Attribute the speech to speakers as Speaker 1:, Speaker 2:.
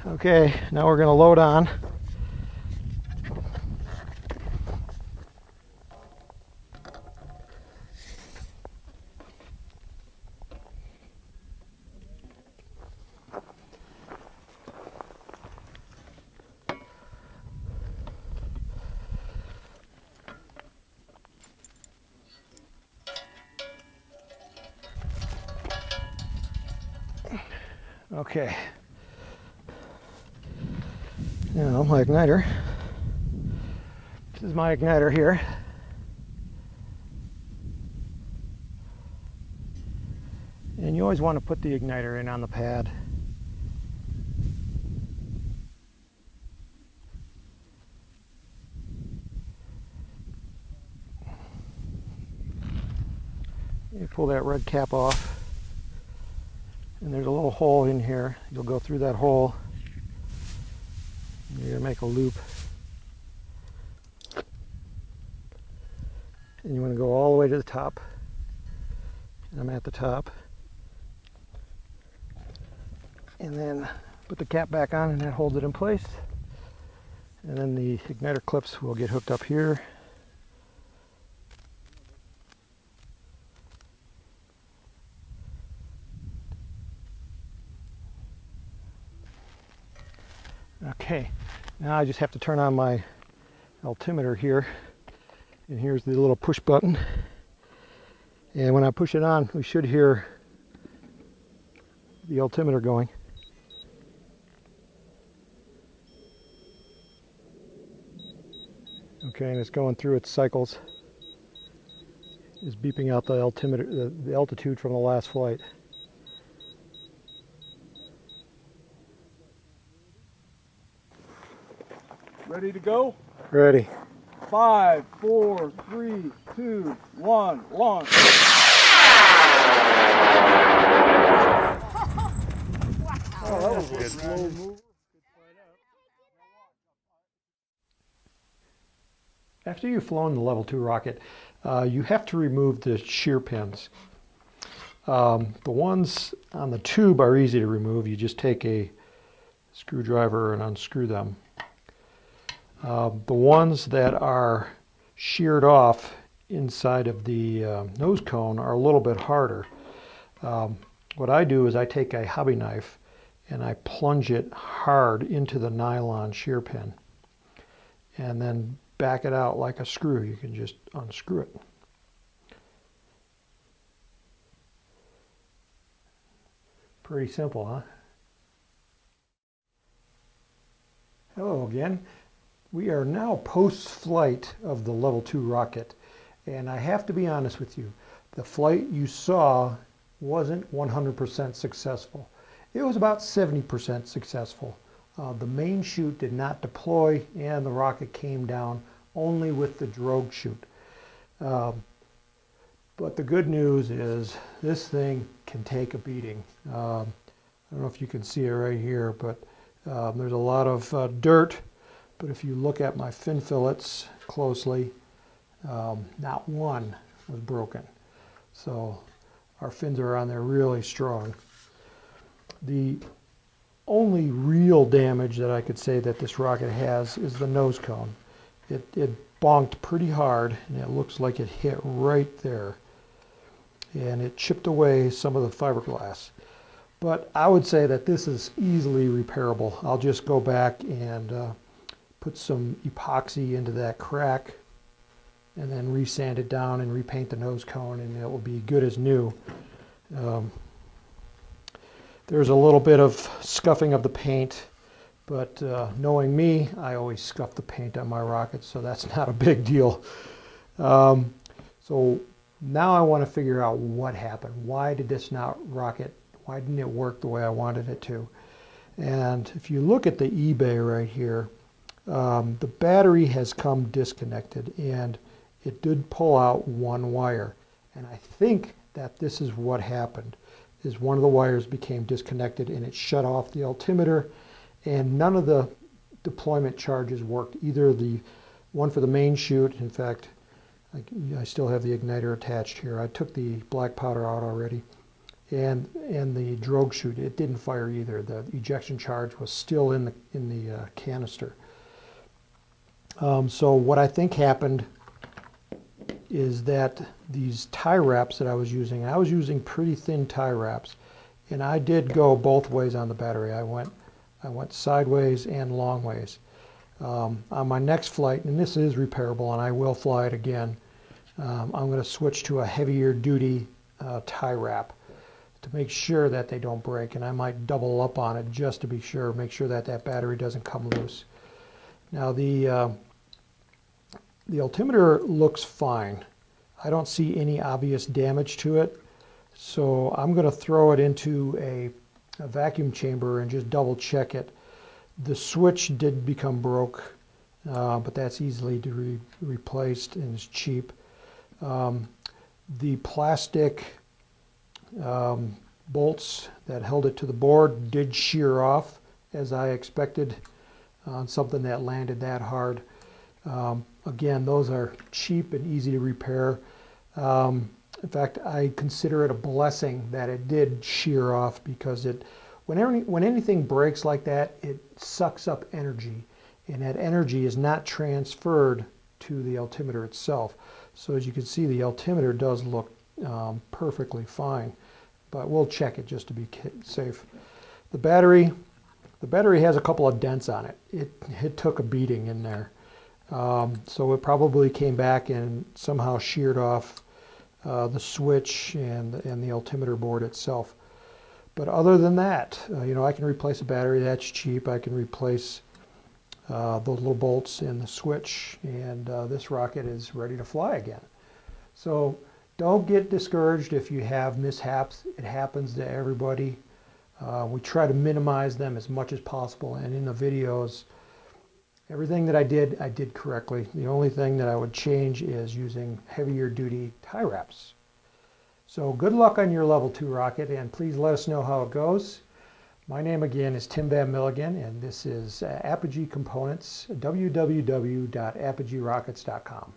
Speaker 1: Okay, now we're going to load on. Okay, now my igniter. This is my igniter here. And you always want to put the igniter in on the pad. You pull that red cap off. And there's a little hole in here. You'll go through that hole. You're going to make a loop. And you want to go all the way to the top. And I'm at the top. And then put the cap back on and that holds it in place. And then the igniter clips will get hooked up here. Okay, now I just have to turn on my altimeter here, and here's the little push button, and when I push it on we should hear the altimeter going. Okay, and it's going through its cycles. It's beeping out the altimeter, the altitude from the last flight.
Speaker 2: Ready to go?
Speaker 1: Ready.
Speaker 2: 5, 4, 3, 2, 1, launch. Oh, that was a slow move.
Speaker 1: After you've flown the Level 2 rocket, you have to remove the shear pins. The ones on the tube are easy to remove. You just take a screwdriver and unscrew them. The ones that are sheared off inside of the nose cone are a little bit harder. What I do is I take a hobby knife and I plunge it hard into the nylon shear pin and then back it out like a screw. You can just unscrew it. Pretty simple, huh? Hello again. We are now post-flight of the Level 2 rocket, and I have to be honest with you, the flight you saw wasn't 100% successful. It was about 70% successful. The main chute did not deploy and the rocket came down only with the drogue chute. But the good news is this thing can take a beating. I don't know if you can see it right here, but there's a lot of dirt. But if you look at my fin fillets closely, not one was broken. So our fins are on there really strong. The only real damage that I could say that this rocket has is the nose cone. It bonked pretty hard and it looks like it hit right there. And it chipped away some of the fiberglass. But I would say that this is easily repairable. I'll just go back and put some epoxy into that crack and then resand it down and repaint the nose cone and it will be good as new. There's a little bit of scuffing of the paint, but knowing me, I always scuff the paint on my rockets, so that's not a big deal. So now I want to figure out what happened. Why did this rocket, why didn't it work the way I wanted it to? And if you look at the eBay right here, the battery has come disconnected and it did pull out one wire. And I think that this is what happened, is one of the wires became disconnected and it shut off the altimeter and none of the deployment charges worked. Either the one for the main chute, in fact, I still have the igniter attached here. I took the black powder out already. and the drogue chute, it didn't fire either. The ejection charge was still in the canister. So what I think happened is that these tie wraps that I was using pretty thin tie wraps, and I did go both ways on the battery. I went sideways and long ways. On my next flight, and this is repairable and I will fly it again, I'm going to switch to a heavier duty tie wrap to make sure that they don't break, and I might double up on it just to be sure, make sure that that battery doesn't come loose. Now the altimeter looks fine. I don't see any obvious damage to it, so I'm going to throw it into a vacuum chamber and just double check it. The switch did become broke, but that's easily to be replaced and is cheap. The plastic bolts that held it to the board did shear off, as I expected on something that landed that hard. Again, those are cheap and easy to repair. In fact, I consider it a blessing that it did shear off, because when anything breaks like that, it sucks up energy, and that energy is not transferred to the altimeter itself. So as you can see, the altimeter does look perfectly fine, but we'll check it just to be safe. The battery has a couple of dents on it. It took a beating in there. So it probably came back and somehow sheared off the switch and the altimeter board itself. But other than that, I can replace a battery. That's cheap. I can replace those little bolts in the switch, and this rocket is ready to fly again. So don't get discouraged if you have mishaps. It happens to everybody. We try to minimize them as much as possible, and in the videos, everything that I did correctly. The only thing that I would change is using heavier duty tie wraps. So good luck on your Level 2 rocket, and please let us know how it goes. My name again is Tim Van Milligan, and this is Apogee Components, www.apogeerockets.com.